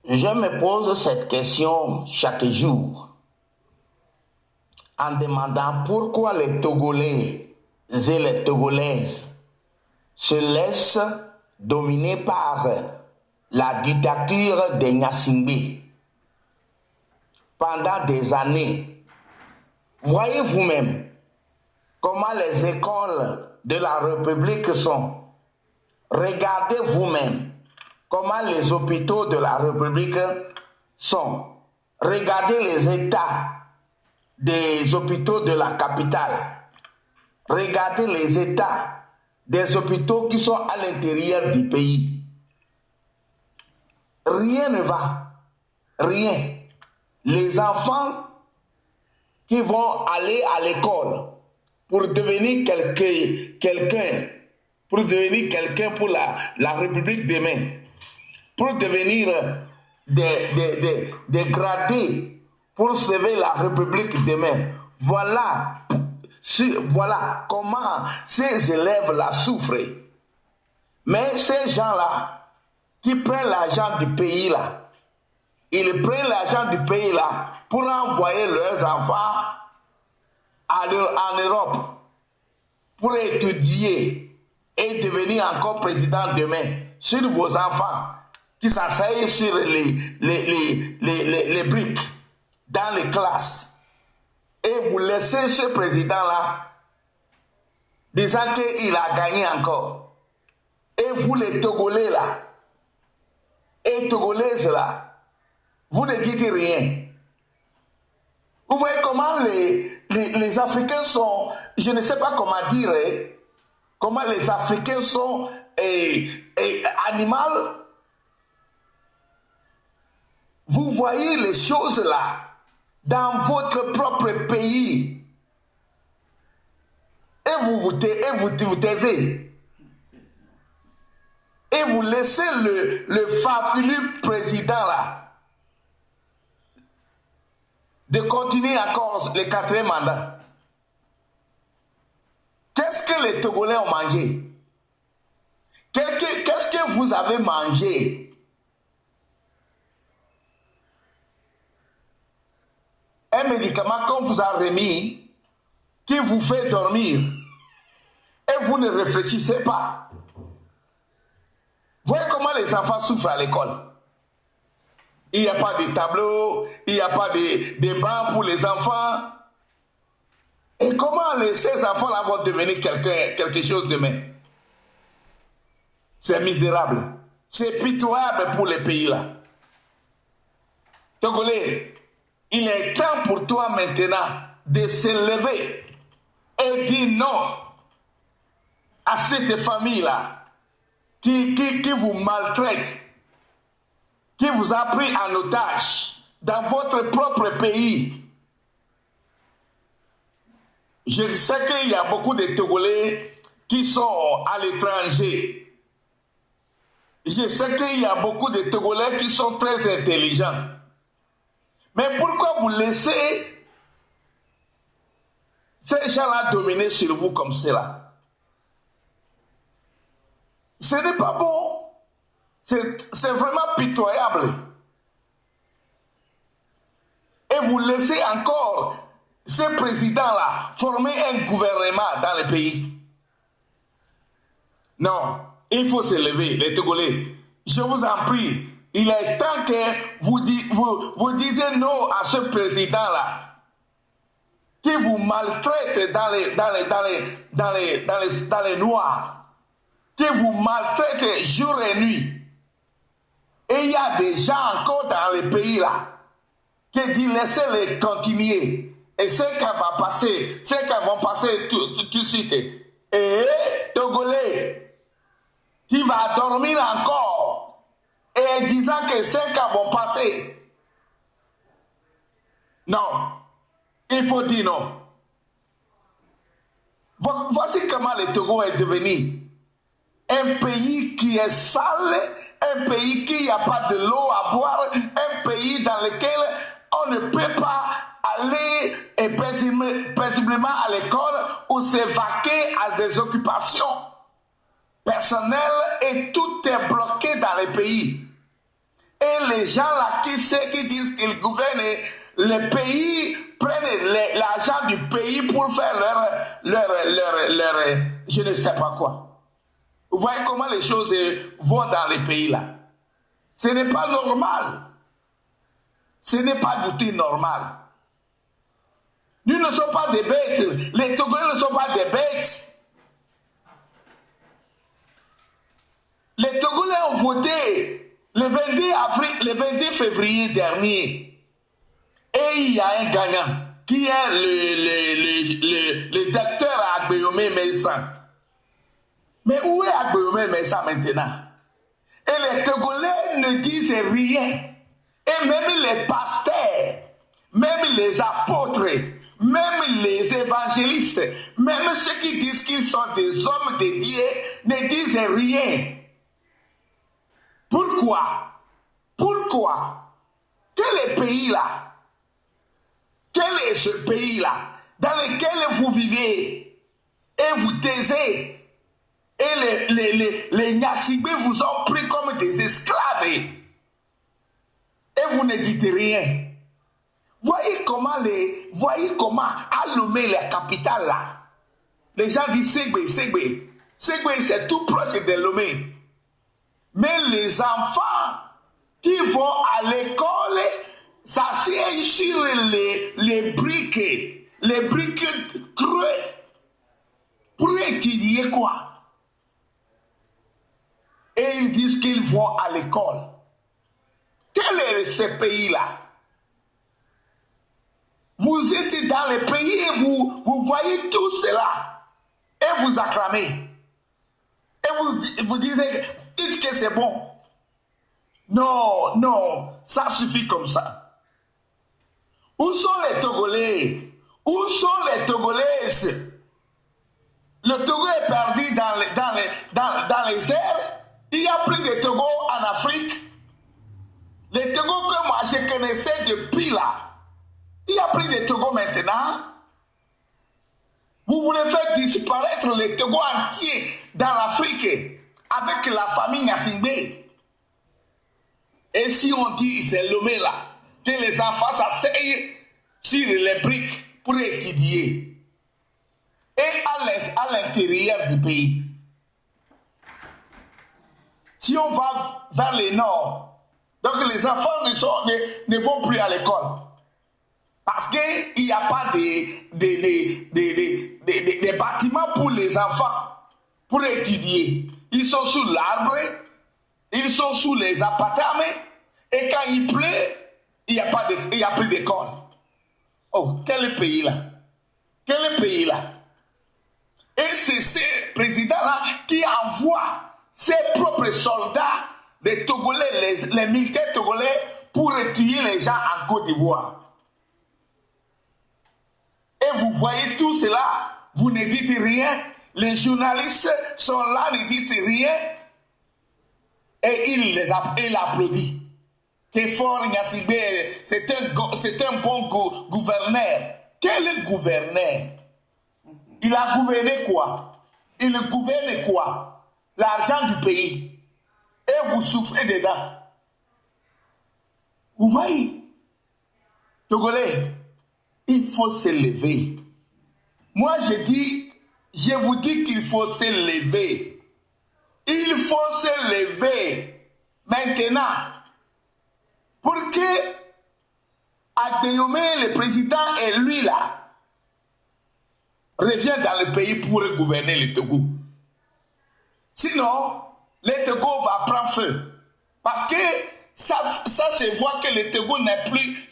Je me pose cette question chaque jour en demandant pourquoi les Togolais et les Togolaises se laissent dominer par la dictature de Gnassingbé pendant des années. Voyez vous-même comment les écoles de la République sont. Regardez vous-même comment les hôpitaux de la République sont. Regardez les états des hôpitaux de la capitale. Regardez les états des hôpitaux qui sont à l'intérieur du pays. Rien ne va. Rien. Les enfants qui vont aller à l'école pour devenir quelqu'un, pour devenir quelqu'un pour la République demain, pour devenir des gradés, pour sauver la République demain. Voilà comment ces élèves-là souffrent. Mais ces gens-là, qui prennent l'argent du pays-là, ils prennent l'argent du pays-là pour envoyer leurs enfants en Europe pour étudier et devenir encore président demain sur vos enfants qui s'asseyent sur les briques dans les classes. Et vous laissez ce président-là disant qu'il a gagné encore. Et vous les Togolais là, et Togolaises là, vous ne dites rien. Vous voyez comment les Africains sont, je ne sais pas comment dire, comment les Africains sont animaux. Vous voyez les choses là dans votre propre pays. Et vous taisez. Et vous laissez le farfelu président là de continuer encore le 4e mandat. Qu'est-ce que les Togolais ont mangé? Qu'est-ce que vous avez mangé? Un médicament qu'on vous a remis qui vous fait dormir et vous ne réfléchissez pas. Voyez comment les enfants souffrent à l'école. Il n'y a pas de tableau, il n'y a pas de bancs pour les enfants. Et comment ces enfants-là vont devenir quelque chose demain? C'est misérable. C'est pitoyable pour les pays-là. Togolais, il est temps pour toi maintenant de se lever et dire non à cette famille-là qui vous maltraite, qui vous a pris en otage dans votre propre pays. Je sais qu'il y a beaucoup de Togolais qui sont à l'étranger. Je sais qu'il y a beaucoup de Togolais qui sont très intelligents. Mais pourquoi vous laissez ces gens-là dominer sur vous comme cela? Ce n'est pas bon. C'est vraiment pitoyable. Et vous laissez encore ce président-là former un gouvernement dans le pays. Non, il faut se lever, les Togolais. Je vous en prie, il est temps que vous disiez non à ce président-là qui vous maltraite dans les noirs, qui vous maltraite jour et nuit. Et il y a des gens encore dans les pays là qui disent laissez-les continuer. Et ce qui va passer, ce qui vont passer tout de suite. Et Togolais, qui va dormir encore et disant que ce qui vont passer. Non, il faut dire non. Voici comment le Togo est devenu un pays qui est sale, un pays qui n'y a pas de l'eau à boire, un pays dans lequel on ne peut pas aller paisiblement à l'école ou s'évaquer à des occupations personnelles et tout est bloqué dans le pays. Et les gens là qui disent qu'ils gouvernent le pays, prennent l'argent du pays pour faire leur, je ne sais pas quoi. Vous voyez comment les choses vont dans les pays là. Ce n'est pas normal. Ce n'est pas du tout normal. Nous ne sommes pas des bêtes. Les Togolais ne sont pas des bêtes. Les Togolais ont voté le 22 février dernier. Et il y a un gagnant qui est le docteur Agbeyome Mensah. Mais où est Agbeyome Mensah maintenant? Et les Togolais ne disent rien. Et même les pasteurs, même les apôtres, même les évangélistes, même ceux qui disent qu'ils sont des hommes de Dieu, ne disent rien. Pourquoi? Pourquoi? Quel est le pays là? Quel est ce pays là dans lequel vous vivez et vous taisez? Et les Nyasibé vous ont pris comme des esclaves. Et vous ne dites rien. Voyez comment à Lomé, la capitale là, les gens disent Ségbe. Ségbe, c'est tout proche de Lomé. Mais les enfants qui vont à l'école s'assiedent sur les briques creux pour étudier quoi? Et ils disent qu'ils vont à l'école. Quel est ce pays-là? Vous êtes dans le pays et vous voyez tout cela. Et vous acclamez. Et vous dites que c'est bon. Non, ça suffit comme ça. Où sont les Togolais? Où sont les Togolaises? Le Togo est perdu dans les airs. Il y a plus de Togo en Afrique. Les Togo que moi je connaissais depuis là. Il n'y a plus de Togo maintenant. Vous voulez faire disparaître les Togo entiers dans l'Afrique avec la famille Gnassingbé. Et si on dit c'est Lomé là, que les enfants s'asseyent sur les briques pour étudier. Et à l'intérieur du pays. Si on va vers le nord, donc les enfants ne vont plus à l'école. Parce qu'il n'y a pas de bâtiments pour les enfants, pour étudier. Ils sont sous l'arbre, ils sont sous les appartements, et quand il pleut, il n'y a plus d'école. Oh, quel pays là? Quel pays là? Et c'est ce président-là qui envoie ses propres soldats, les Togolais, les militaires togolais, pour tuer les gens en Côte d'Ivoire. Et vous voyez tout cela, vous ne dites rien, les journalistes sont là, ne disent rien, et il applaudit. Que fort Gnassingbé, c'est un bon gouverneur. Quel gouverneur? Il a gouverné quoi? Il gouverne quoi? L'argent du pays. Et vous souffrez dedans. Vous voyez? Togolais, il faut se lever. Moi, je vous dis qu'il faut se lever. Il faut se lever maintenant pour que Agbeyome, le président, et lui là, reviennent dans le pays pour gouverner le Togo. Sinon, le Togo va prendre feu. Parce que ça se voit que le Togo n'est plus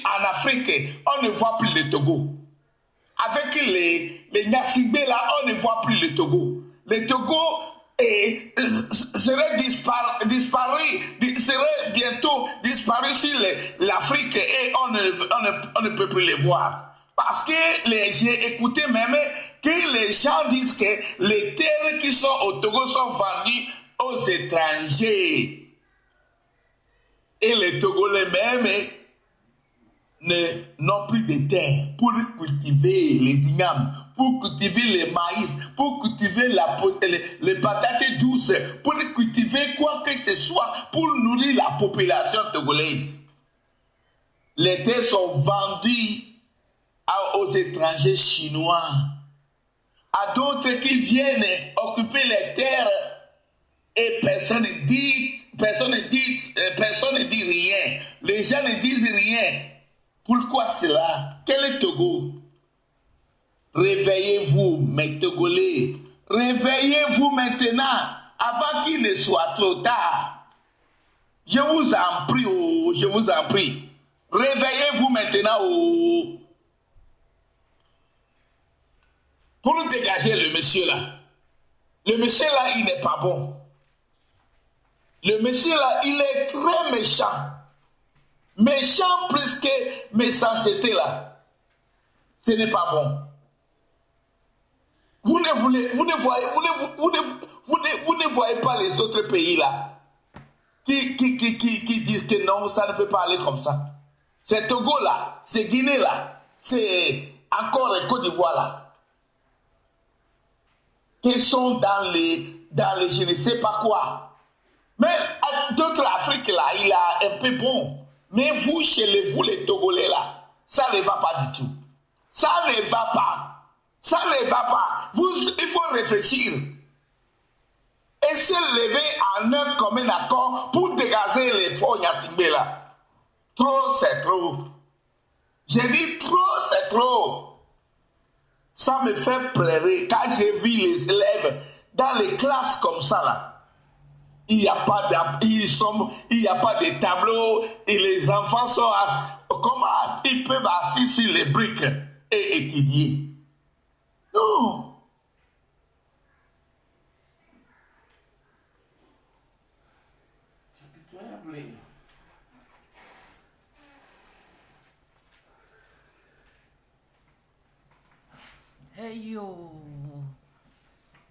en Afrique. On ne voit plus le Togo. Avec les Gnassingbé là, on ne voit plus le Togo. Le Togo serait bientôt disparu sur l'Afrique et on ne peut plus les voir. Parce que j'ai écouté même que les gens disent que les terres qui sont au Togo sont vendues aux étrangers. Et les Togolais même, n'ont plus de terre pour cultiver les ignames, pour cultiver les maïs, pour cultiver les patates douces, pour cultiver quoi que ce soit pour nourrir la population togolaise. Les terres sont vendues aux étrangers chinois, à d'autres qui viennent occuper les terres et personne ne dit rien. Les gens ne disent rien. Pourquoi cela? Quel est Togo? Réveillez-vous, mes Togolais. Réveillez-vous maintenant, avant qu'il ne soit trop tard. Je vous en prie, oh, je vous en prie. Réveillez-vous maintenant, oh. Pour dégager le monsieur là. Le monsieur là, il n'est pas bon. Le monsieur là, il est très méchant. Méchant plus que méchanceté là. Ce n'est pas bon. Vous ne voyez pas les autres pays là qui disent que non, ça ne peut pas aller comme ça. C'est Togo là, c'est Guinée là, c'est encore Côte d'Ivoire là. Qui sont dans les je ne sais pas quoi. Mais d'autres Afrique là, il a un peu bon. Mais vous, chez vous les Togolais là, ça ne va pas du tout. Ça ne va pas. Ça ne va pas. Il faut réfléchir. Et se lever en un commun accord pour dégager les faux Nyassimbe là. Trop, c'est trop. J'ai dit trop, c'est trop. Ça me fait pleurer quand j'ai vu les élèves dans les classes comme ça là. Il n'y a pas de tableau et les enfants sont comment ils peuvent assis sur les briques et étudier. Non. Hey yo,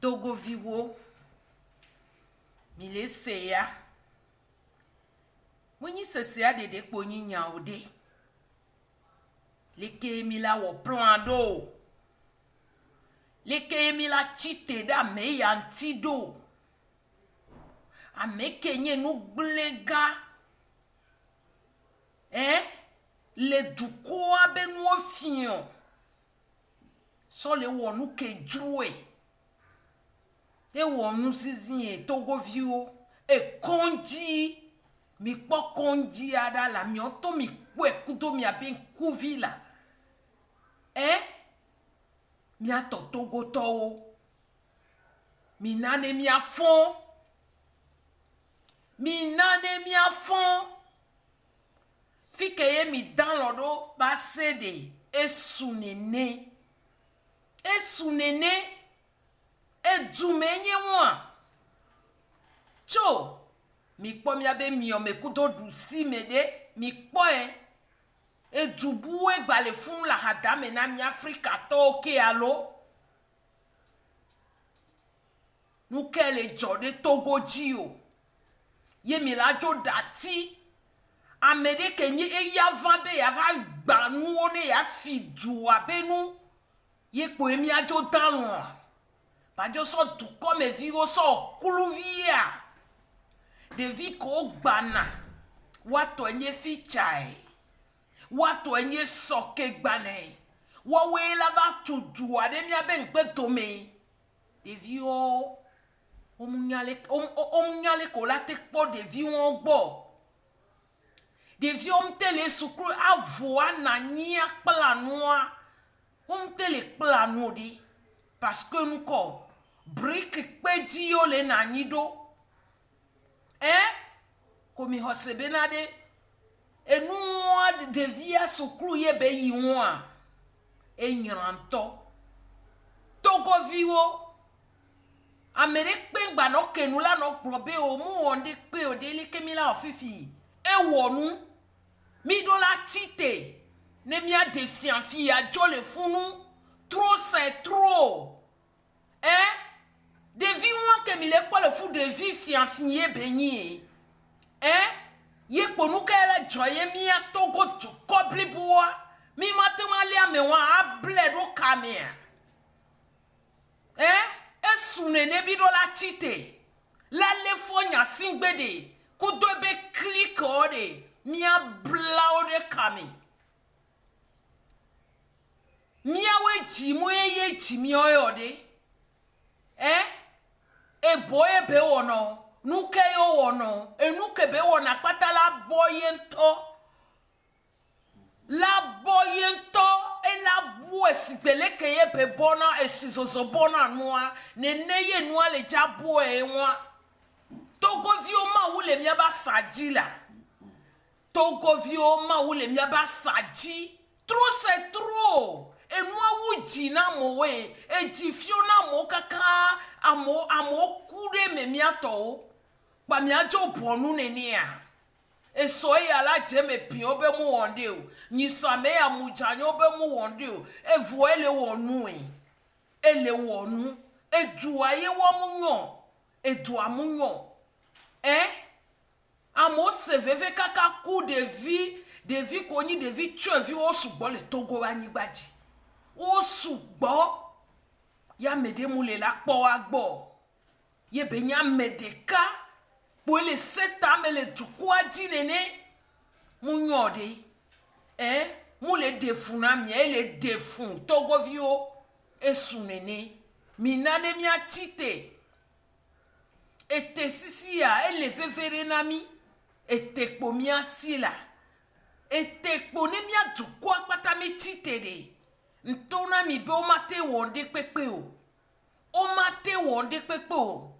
Togo vivo, mile seya. Mwenye se seya de dekponyi nyaode. Leke mila wo plan do. Leke mila chite da me yantido. A me kenye nou blega. Le duko abe nou fiyon. So le wonu ke joué. E wonu sizinye Togo view e konji mi po konji ada la mi onto mi kwe kuto mi aben kuvi la. Mi ato Togo to. Mi nane mi afon. Mi nane mi afon. Fikeye mi dan lodo ba sede e sunene. E sunene e djumenye mwa. Cho mi kpo mi abe mi o me kuto du si mede mi kpo e djubu e gbale fun la hadame na mi Afrika to ke alo. Nou ke le jode Togo ji o. Ye mi la jo dati. Amede kenye e ya vabe ya va gbanu one ya fidu abe nou. Ye kwe mi ajo talon. Pajo so du comme viro so kuluvia. De vi ko gbana. Watu enye fichai. Watu enye soke gbane. Wawe la va tudu ade mi abe nkpe tome. De vi o omunyale ko la tekpo de vi won gbo. De vi omtele sukru avoa na nya planwa. On te le plano di parce que nous ko brick pedi yo le nanido komi hosebenade e nou de via sukru ye be yiwa e nyanto Togo viwo Amerique pe gba no kenu la no probe o mu onde pe o de le kemila ofifi e wonu mi do la tite. Ne mia défiant fille a jo le funu. Trop c'est trop. De vie moi que mi le pas le fou de vie fianfié béni. ye kponu kele joye mi atogo tu kobli boa mi matemali amewa able do kamia esune ne bi do la tite la le fonya singbede kudo be click ode mi abla ode kami mi awe ji mo ye ji mi oyode e boye be wono nuke yo wono enuke be wona patala boyento la boyento e la buesi beleke ye be bona esizozo bona noa ne neye noa le jabo e nwa togo vio ma wule mi aba sajila togo vio ma wule mi aba saji trop c'est trop e noa wuji na mowe e jifio na mo kaka amo kure me mi ato pa mi ajo bonu neni a eso ya la je me pin obe mu wonde o ni so ame ya mu janye obe mu wonde o evu ele wonu ele wonu edu aye wo mu nyon edu amunyon amo se veve kaka ku de vie koni de vie tu vie o sugbo le togo anigbaji o sugbo ya mede mu le la po agbo ye be nya medeka pour les 7 ans mais le tukwa dinene munyode mu le defuna mi le defun togo vio esunene minane mi atite ete sisia ele fefere nami ete kpomi atila ete kpone mi atukwa pata mi titede ntona mi be o mate wonde pepe o mate wonde pepe o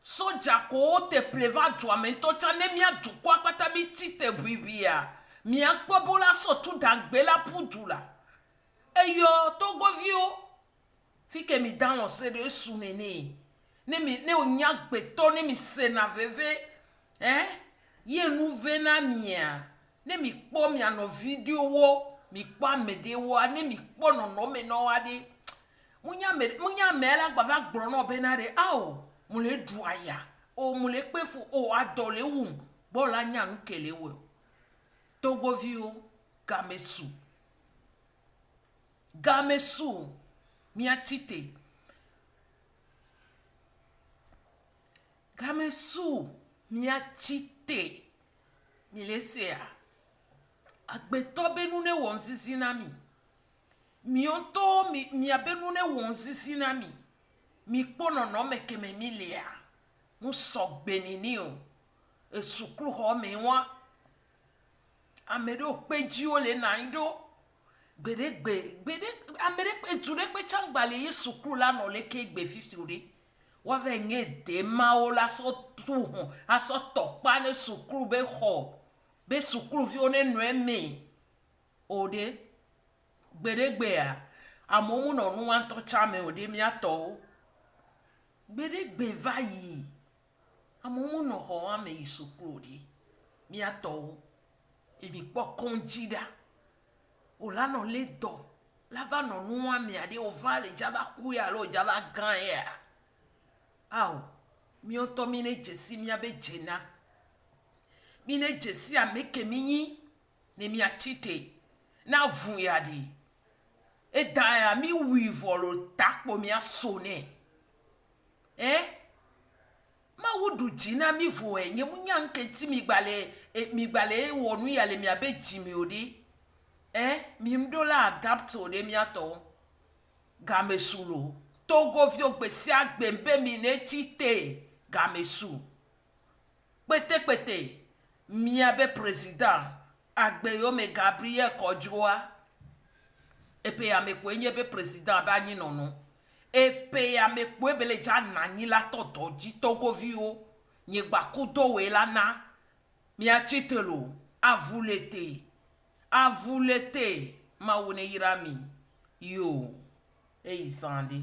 soja ko te pleva duamento chane mia dukwa pata bi tite bibia mia kpobola so tu dagbela pudula eyo togo vio fike mi dan lo se de sunene ne onya gbeto ne mi se na veve ye nu vena mia ne mi kpo mi ano video wo mi kpo amede wo ne mi kpo no me no ade munya mela gbava gbro no benare awo mule duaya o mule pefu o adole wum bola nyan kelewe togo vio gamesu miatite gamesu miatite milesea agbeto benune wonsisi nami mionto mi abenune wonsisi nami mi kpono no meke me milia mu so gbenini o esukru ho me wa amedo peji o le naido gbede amere pe ture pe changbale ye sukru la no le ke gbe 50 ore wa ve nge de ma o la so tu ho aso topa ne sukru be sukru vi one nu eme ode gbede a amomu no nu wan to cha me ode mi ato gbede vayi amomu no ho ame isukru di mi ato ebi po konjida o la no le do lava no nu ame ade o vale jaba kuya lo jaba grand ya aw mi o to mi ne jesi mi abe jena mi ne jesi ameke minyi ne mi achite na vun ya di e da ya mi wi volo takpo mi asone ma wudu jina mi vo enye munya nkenti mi gbale wonu ya le mi abe jimi odi mi mdola adapt ode mi ato gamesulo togo vi ogbesi agbembe mi ne chite gamesu pete mi abe president agbeyo me Gabriel Kojua epe ya me kwenye be president ba nyi nono epe ya me kwe bele ja nanyi la toto ji togo vi o nye gbakudo we lana mi achitelo avulete ma wone yirami yo isande